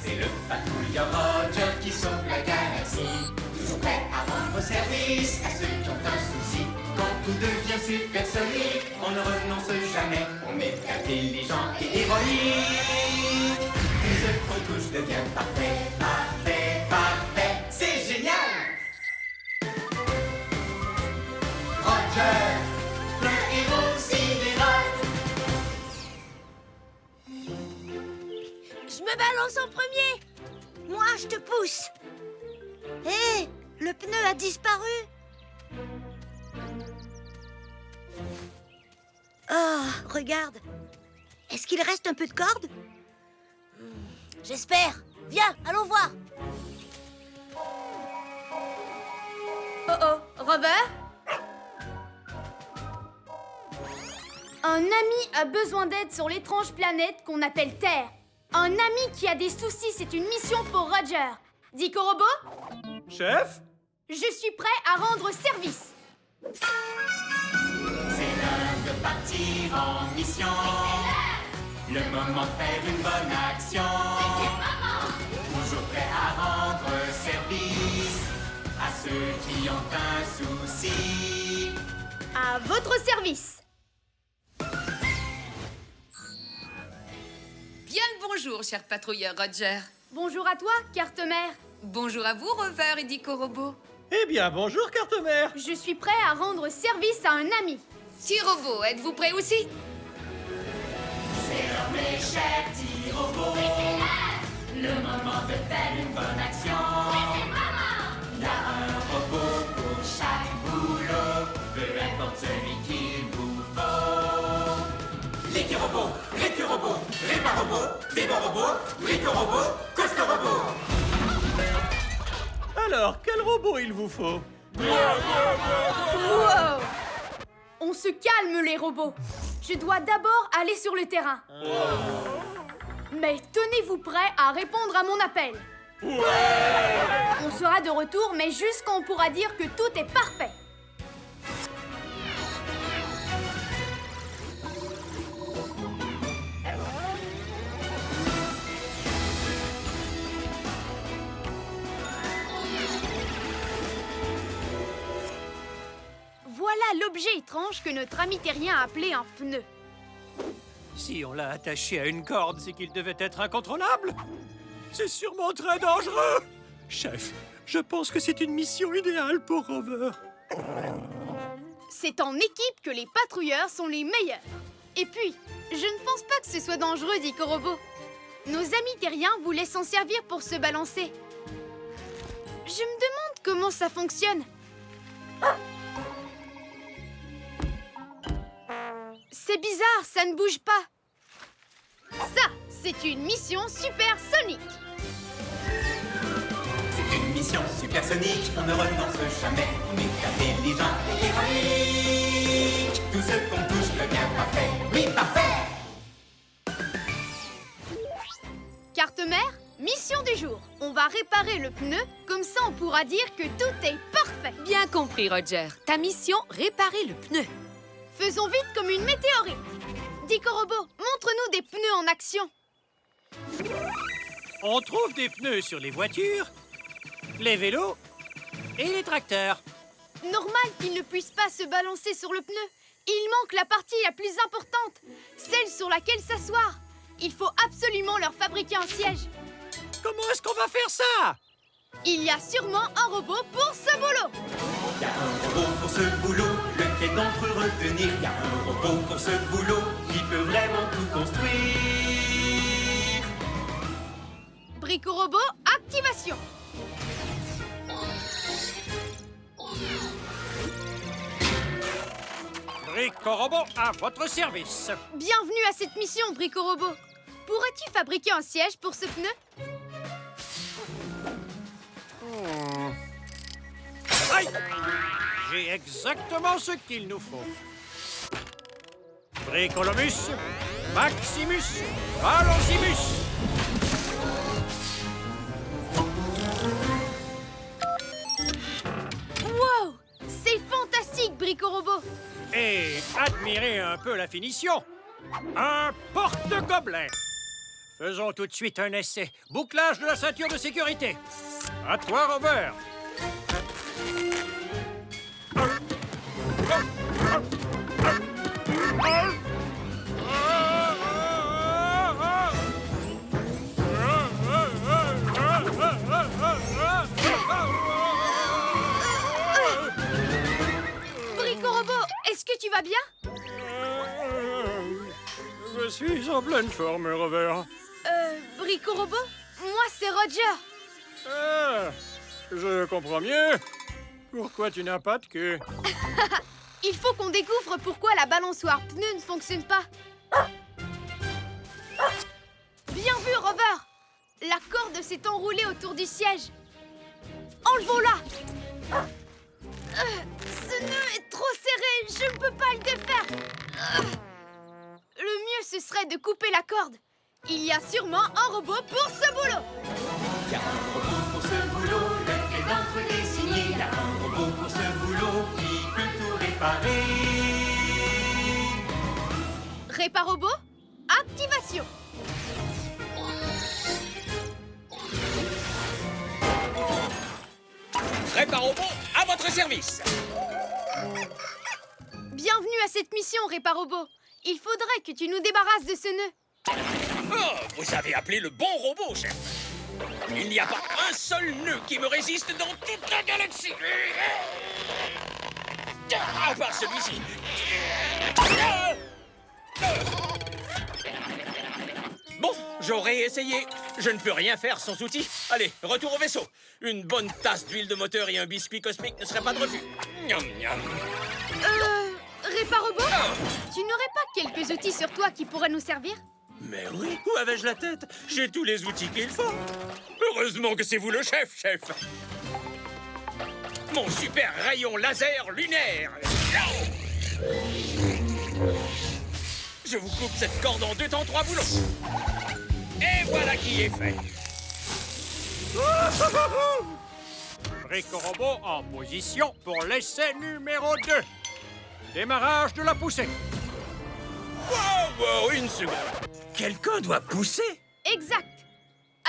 C'est le patrouilleur Roger qui sauve la galaxie. Toujours prêt à rendre service à ceux qui ont un souci. Quand tout devient supersonique, on ne renonce jamais. On est intelligent et héroïque. Tout ce qu'on touche devient parfait, parfait, parfait. C'est génial! Roger, le héros sidéral. Je me balance en premier. Moi, je te pousse. Hé, le pneu a disparu. Oh, regarde. Est-ce qu'il reste un peu de corde? J'espère. Viens, allons voir. Oh oh, Rover? Un ami a besoin d'aide sur l'étrange planète qu'on appelle Terre. Un ami qui a des soucis, c'est une mission pour Roger. Dico Robot? Chef? Je suis prêt à rendre service. C'est l'heure de partir en mission. Le moment de faire une bonne action. Toujours prêt à rendre service à ceux qui ont un souci. À votre service. Bien le bonjour, cher patrouilleur Roger. Bonjour à toi, carte-mère. Bonjour à vous, Rover et Dico Robot. Eh bien, bonjour, carte-mère. Je suis prêt à rendre service à un ami. T-Robot, êtes-vous prêt aussi? C'est l'heure, mes chers petits robots. Le moment de faire une bonne action. Il y a un robot pour chaque boulot, peu importe celui qu'il vous faut. L'équi-robot, récu-robot, répar-robot, démon-robot, brico-robot, coaster-robot. Alors, quel robot il vous faut? Wow! On se calme, les robots. Je dois d'abord aller sur le terrain. Mais tenez-vous prêts à répondre à mon appel. On sera de retour, mais juste quand on pourra dire que tout est parfait. Voilà l'objet étrange que notre ami terrien a appelé un pneu. Si on l'a attaché à une corde, c'est qu'il devait être incontrôlable. C'est sûrement très dangereux. Chef, je pense que c'est une mission idéale pour Rover. C'est en équipe que les patrouilleurs sont les meilleurs. Et puis, je ne pense pas que ce soit dangereux, Dico Robot. Nos amis terriens voulaient s'en servir pour se balancer. Je me demande comment ça fonctionne. C'est bizarre, ça ne bouge pas. Ça, c'est une mission supersonique. C'est une mission supersonique, on ne renonce jamais. On est intelligent et héroïque. Tout ce qu'on touche devient parfait. Oui, parfait! Carte-mère, mission du jour. On va réparer le pneu, comme ça on pourra dire que tout est parfait. Bien compris, Roger. Ta mission, réparer le pneu. Faisons vite comme une météorite. Dico Robot, montre-nous des pneus en action. On trouve des pneus sur les voitures, les vélos et les tracteurs. Normal qu'ils ne puissent pas se balancer sur le pneu. Il manque la partie la plus importante, celle sur laquelle s'asseoir. Il faut absolument leur fabriquer un siège. Comment est-ce qu'on va faire ça? Il y a sûrement un robot pour ce boulot. Il y a un robot pour ce boulot, lequel d'entre eux retenir? Il y a un robot pour ce boulot, qui peut vraiment tout construire. Brico Robot, activation. Brico Robot à votre service. Bienvenue à cette mission, Brico Robot. Pourrais-tu fabriquer un siège pour ce pneu? Aïe! J'ai exactement ce qu'il nous faut. Bricolomus, Maximus, Valosimus. Wow! C'est fantastique, Brico Robot. Et admirez un peu la finition. Un porte-gobelet. Faisons tout de suite un essai. Bouclage de la ceinture de sécurité. À toi, Robert. Brico-Robot, est-ce que tu vas bien? Je suis en pleine forme, Robert. Brico-Robot? Moi, c'est Roger. Ah, je comprends mieux. Pourquoi tu n'as pas de queue? Il faut qu'on découvre pourquoi la balançoire pneu ne fonctionne pas. Bien vu, Rover. La corde s'est enroulée autour du siège. Enlevons-la. Ce nœud est trop serré. Je ne peux pas le défaire. Le mieux, ce serait de couper la corde. Il y a sûrement un robot pour ce boulot. Il y a un robot pour ce boulot, lequel d'entre les signés. Il y a un robot pour ce boulot qui peut tout réparer. Réparobot, activation. Réparobot, à votre service. Bienvenue à cette mission, Réparobot. Il faudrait que tu nous débarrasses de ce nœud. Oh, vous avez appelé le bon robot, chef. Il n'y a pas un seul nœud qui me résiste dans toute la galaxie. À part celui-ci. Bon, j'aurais essayé. Je ne peux rien faire sans outils. Allez, retour au vaisseau. Une bonne tasse d'huile de moteur et un biscuit cosmique ne seraient pas de refus. Miam, miam. Réparobot, tu n'aurais pas quelques outils sur toi qui pourraient nous servir? Mais oui, où avais-je la tête? J'ai tous les outils qu'il faut. Heureusement que c'est vous le chef, chef. Mon super rayon laser lunaire. Je vous coupe cette corde en 2 temps 3 boulons. Et voilà qui est fait. Brico-Robot en position pour l'essai numéro 2. Démarrage de la poussée. Wow, une seconde. Quelqu'un doit pousser. Exact.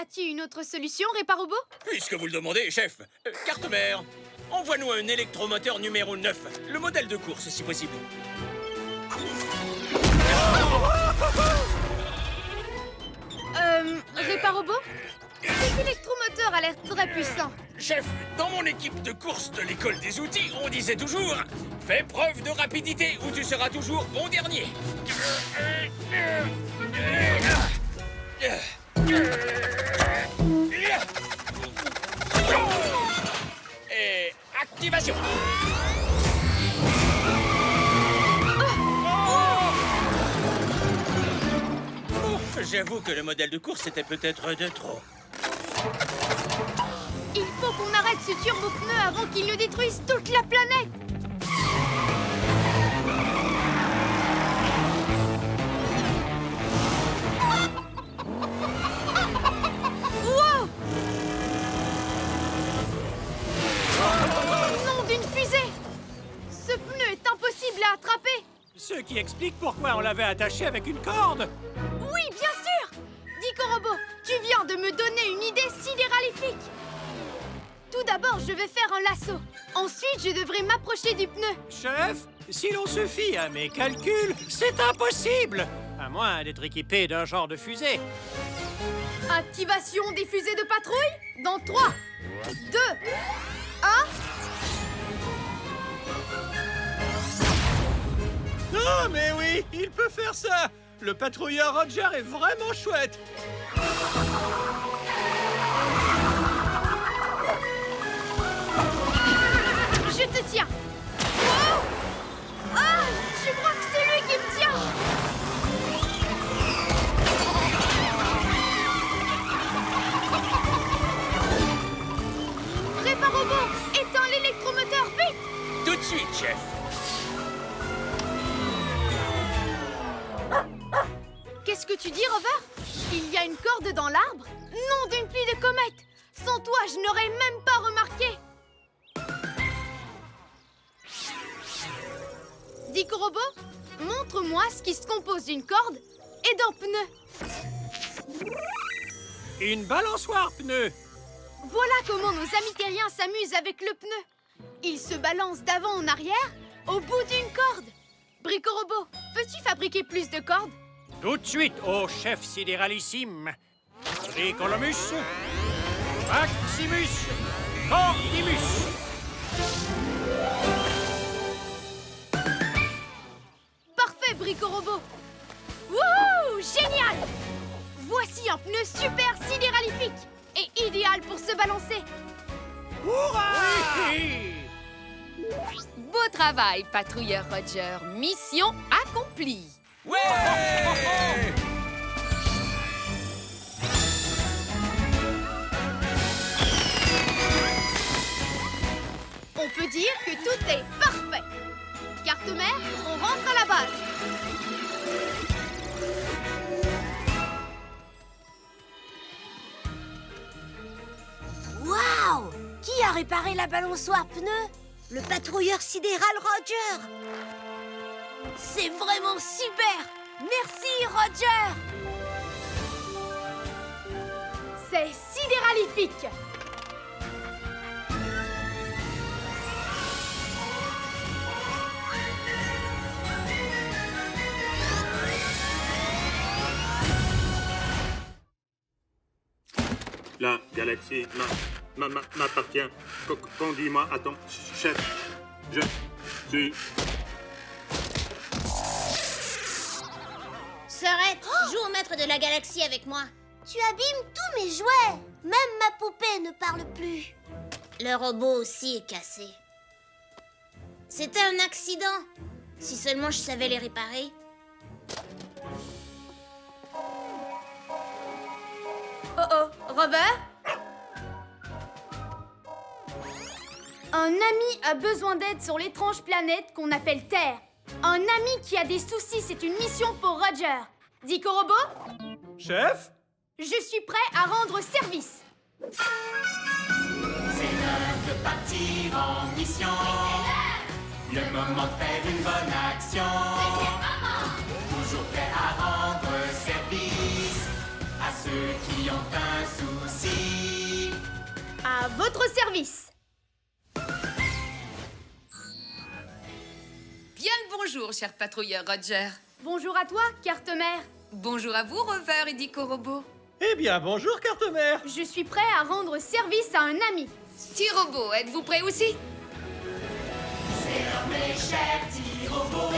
As-tu une autre solution, Réparobot? Puisque vous le demandez, chef. Carte mère, envoie-nous un électromoteur numéro 9. Le modèle de course, si possible. Réparobot? Cet électromoteur a l'air très puissant. Chef, dans mon équipe de course de l'école des outils, on disait toujours « Fais preuve de rapidité ou tu seras toujours bon dernier ». Et activation. J'avoue que le modèle de course était peut-être de trop. Il faut qu'on arrête ce turbo-pneu avant qu'il ne détruise toute la planète. Wow! Nom d'une fusée! Ce pneu est impossible à attraper. Ce qui explique pourquoi on l'avait attaché avec une corde. Oui, bien sûr! Brico-Robot, tu viens de me donner une idée sidéralifique. Tout d'abord, je vais faire un lasso. Ensuite, je devrais m'approcher du pneu. Chef, si l'on se fie à mes calculs, c'est impossible. À moins d'être équipé d'un genre de fusée. Activation des fusées de patrouille dans 3, 2, 1... Ah, mais oui, il peut faire ça. Le patrouilleur Roger est vraiment chouette. Je te tiens. Wow! Ah, je crois que c'est lui qui me tient. Réparobot, éteins l'électromoteur, vite! Tout de suite, chef. Qu'est-ce que tu dis, Rover? Il y a une corde dans l'arbre? Nom d'une pluie de comètes! Sans toi, je n'aurais même pas remarqué! Brico-Robot, montre-moi ce qui se compose d'une corde et d'un pneu. une balançoire pneu. Voilà comment nos amis terriens s'amusent avec le pneu. Ils se balancent d'avant en arrière au bout d'une corde. Brico-Robot, peux-tu fabriquer plus de cordes? Tout de suite, ô chef sidéralissime. Bricolomus, Maximus, Cordimus. Parfait, Brico-Robot. Wouhou, génial! Voici un pneu super sidéralifique et idéal pour se balancer. Hurrah! Beau travail, patrouilleur Roger. Mission accomplie. Ouais! On peut dire que tout est parfait. Carte-mère, on rentre à la base. Waouh! Qui a réparé la balançoire pneu? Le patrouilleur sidéral Roger! C'est vraiment super! Merci, Roger! C'est sidéralifique. La galaxie m'appartient. Conduis-moi à ton chef. Je suis... Serette, joue au maître de la galaxie avec moi. Tu abîmes tous mes jouets. Même ma poupée ne parle plus. Le robot aussi est cassé. C'était un accident. Si seulement je savais les réparer. Oh oh, Rover? Un ami a besoin d'aide sur l'étrange planète qu'on appelle Terre. Un ami qui a des soucis, c'est une mission pour Roger. Dico-Robot, Chef? je suis prêt à rendre service. C'est l'heure de partir en mission. Le moment de faire une bonne action. Toujours prêt à rendre service à ceux qui ont un souci. À votre service. Bien le bonjour, cher patrouilleur Roger. Bonjour à toi, carte-mère. Bonjour à vous, Rover et Dico-Robot. Eh bien, bonjour, carte-mère. Je suis prêt à rendre service à un ami. T-Robot, êtes-vous prêt aussi? C'est l'heure, mes chers petits robots.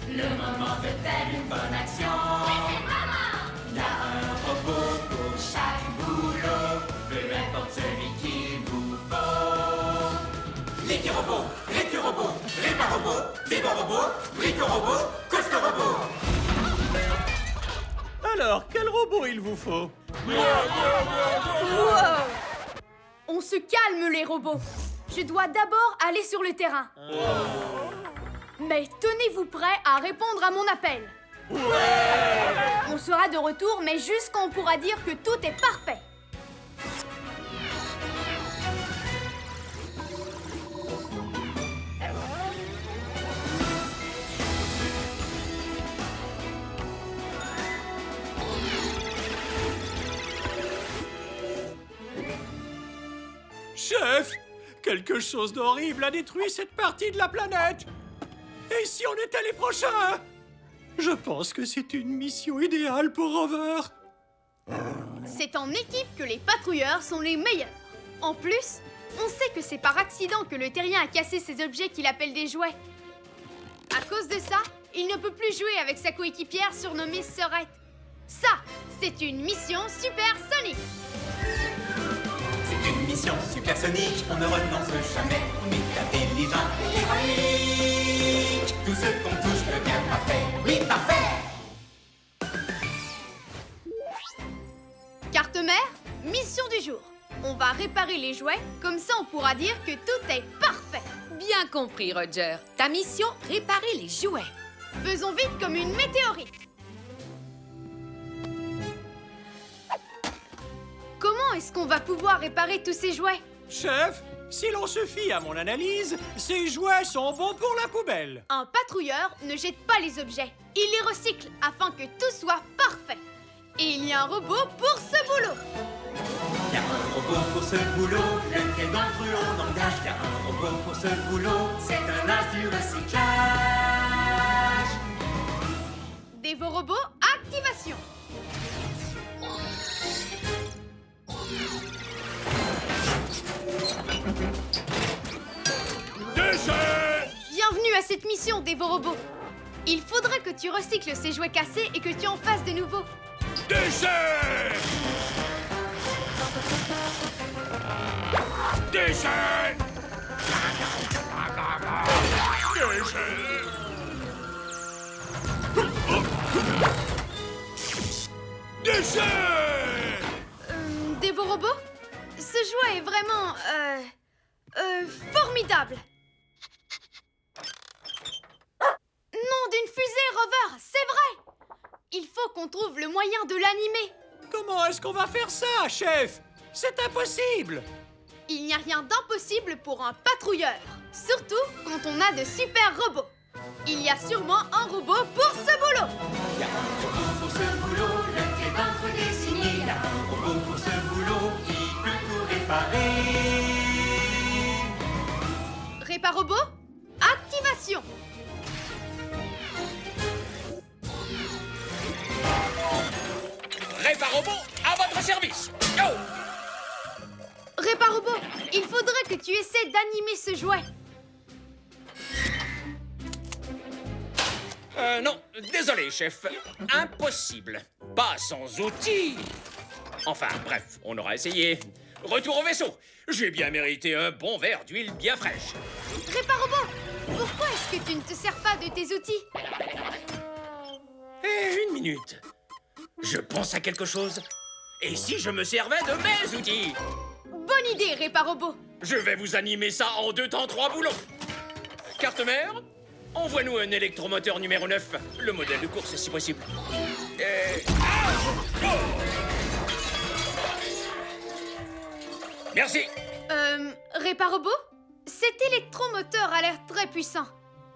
Le moment de faire une bonne action. Il y a un robot pour chaque boulot, peu importe celui qu'il vous faut. Les petits robots, réparobots, dévorobots, brico-robots, costo-robots. Alors, quel robot il vous faut? Wow! On se calme, les robots. Je dois d'abord aller sur le terrain. Mais tenez-vous prêts à répondre à mon appel. On sera de retour, mais juste quand on pourra dire que tout est parfait. Chef, quelque chose d'horrible a détruit cette partie de la planète. Et si on était les prochains? Je pense que c'est une mission idéale pour Rover. C'est en équipe que les patrouilleurs sont les meilleurs. En plus, on sait que c'est par accident que le terrien a cassé ces objets qu'il appelle des jouets. À cause de ça, il ne peut plus jouer avec sa coéquipière surnommée Serette. Ça, c'est une mission supersonique. C'est une mission supersonique, on ne renonce jamais. On est intelligent et héroïque. Tout ce qu'on touche devient parfait. Oui, parfait! Carte-mère, mission du jour. On va réparer les jouets, comme ça on pourra dire que tout est parfait. Bien compris, Roger. Ta mission, réparer les jouets. Faisons vite comme une météorite. Comment est-ce qu'on va pouvoir réparer tous ces jouets? Chef, si l'on se fie à mon analyse, ces jouets sont bons pour la poubelle. Un patrouilleur ne jette pas les objets. Il les recycle afin que tout soit parfait. Et il y a un robot pour ce boulot. Y a un robot pour ce boulot, lequel d'entre eux on engage. Y a un robot pour ce boulot, c'est un as du recyclage. Dévorobot, activation. Déchet! Bienvenue à cette mission, Dévorobot. Il faudrait que tu recycles ces jouets cassés et que tu en fasses de nouveaux. Déchet! Déchet! Déchet! Dévorobot, ce jouet est vraiment, formidable. Nom d'une fusée, Rover, c'est vrai. Il faut qu'on trouve le moyen de l'animer. Comment est-ce qu'on va faire ça, chef? C'est impossible! Il n'y a rien d'impossible pour un patrouilleur, surtout quand on a de super robots. Il y a sûrement un robot pour ce boulot. Y a un robot pour ce boulot, lequel d'entre eux désigné. Y a un robot pour ce boulot qui peut tout réparer. Réparobot, activation. Réparobot, à votre service! Go! Réparobot, il faudrait que tu essaies d'animer ce jouet. Non, désolé, chef. Impossible. Pas sans outils. Enfin, bref, on aura essayé. Retour au vaisseau. J'ai bien mérité un bon verre d'huile bien fraîche. Réparobot, pourquoi est-ce que tu ne te sers pas de tes outils? Une minute. Je pense à quelque chose. Et si je me servais de mes outils? Bonne idée, Réparobot. Je vais vous animer ça en 2 temps 3 boulons. Carte mère, envoie-nous un électromoteur numéro 9. Le modèle de course, si possible. Merci. Réparobot, cet électromoteur a l'air très puissant.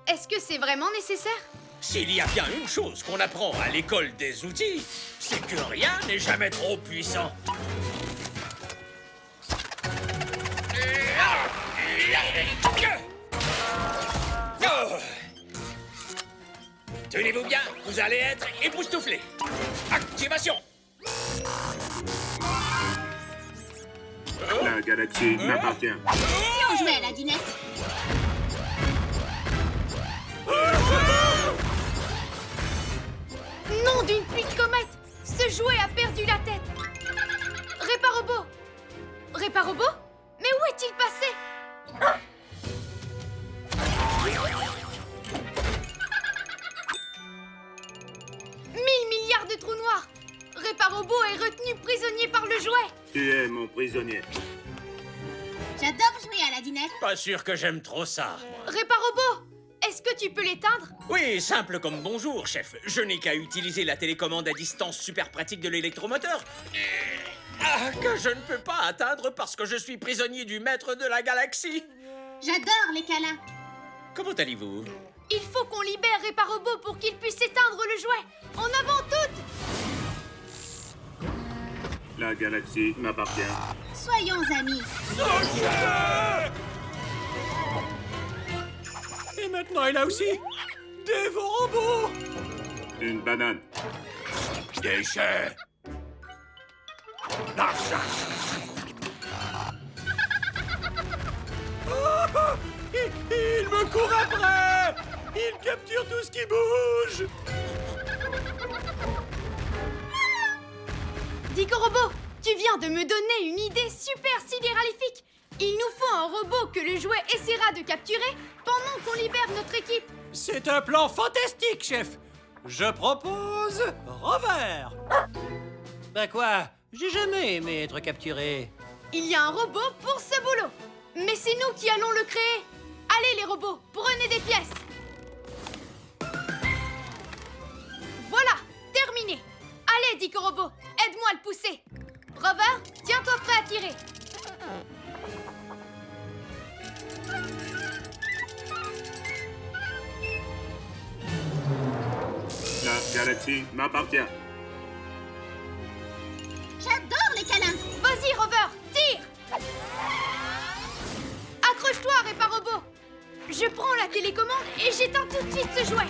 Est-ce que c'est vraiment nécessaire? S'il y a bien une chose qu'on apprend à l'école des outils, c'est que rien n'est jamais trop puissant. Oh. Tenez-vous bien, vous allez être époustouflés. Activation. La galaxie m'appartient. On jouait à la dinette. Nom d'une pluie de comète! Ce jouet a perdu la tête! Réparobot! Réparobot? Mais où est-il passé? Mille milliards de trous noirs! Réparobot est retenu prisonnier par le jouet! Tu es mon prisonnier. J'adore jouer à la dinette. Pas sûr que j'aime trop ça. Réparobot! Est-ce que tu peux l'éteindre? Oui, simple comme bonjour, chef. Je n'ai qu'à utiliser la télécommande à distance super pratique de l'électromoteur. Que je ne peux pas atteindre parce que je suis prisonnier du maître de la galaxie. J'adore les câlins. Comment allez-vous? Il faut qu'on libère Réparobot pour qu'il puisse éteindre le jouet! En avant toutes! La galaxie m'appartient. Soyons amis. Et maintenant, il a aussi Dévorobot! Une banane. Déchet. Il me court après! Il capture tout ce qui bouge! Dicorobot, tu viens de me donner une idée super sidéralifique. Il nous faut un robot que le jouet essaiera de capturer pendant qu'on libère notre équipe. C'est un plan fantastique, chef! Je propose Rover! Ben quoi? J'ai jamais aimé être capturé. Il y a un robot pour ce boulot. Mais c'est nous qui allons le créer. Allez les robots, prenez des pièces. Voilà, terminé. Allez Dicorobot, aide-moi à le pousser. Rover, tiens-toi prêt à tirer. La galaxie m'appartient. Je prends la télécommande et j'éteins tout de suite ce jouet.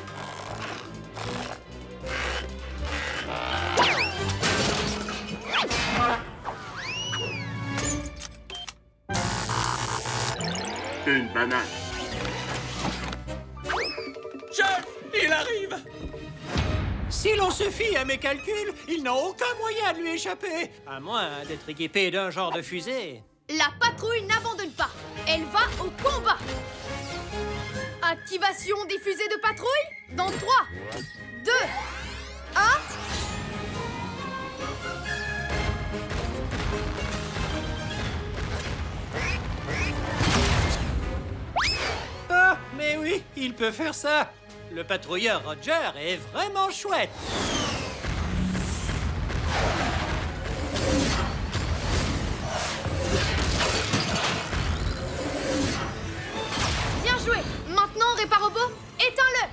Une banane. Chef, il arrive! Si l'on se fie à mes calculs, ils n'ont aucun moyen de lui échapper, à moins d'être équipé d'un genre de fusée. La patrouille n'abandonne pas. Elle va au combat. Activation des fusées de patrouille dans 3, 2, 1. Ah, mais oui, il peut faire ça. Le patrouilleur Roger est vraiment chouette. Bien joué. Maintenant, Réparobot, éteins-le.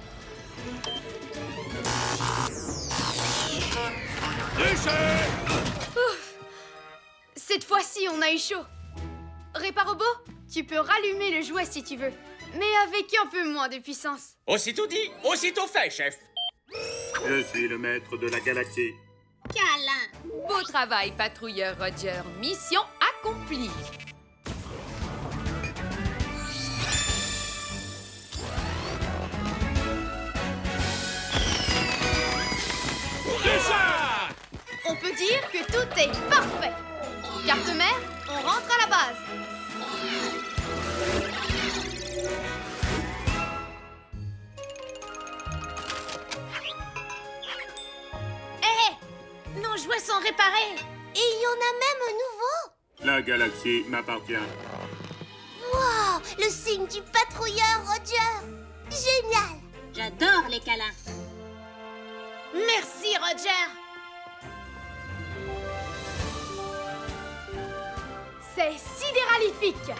Ouf. Cette fois-ci, on a eu chaud. Réparobot, tu peux rallumer le jouet si tu veux, mais avec un peu moins de puissance. Aussitôt dit, aussitôt fait, chef. Je suis le maître de la galaxie. Câlin. Beau travail, patrouilleur Roger. Mission accomplie. On peut dire que tout est parfait. Carte mère, on rentre à la base. Hé, nos jouets sont réparés. Et il y en a même un nouveau. La galaxie m'appartient. Wow, le signe du patrouilleur Roger. Génial. J'adore les câlins. Merci, Roger. C'est sidéralifique.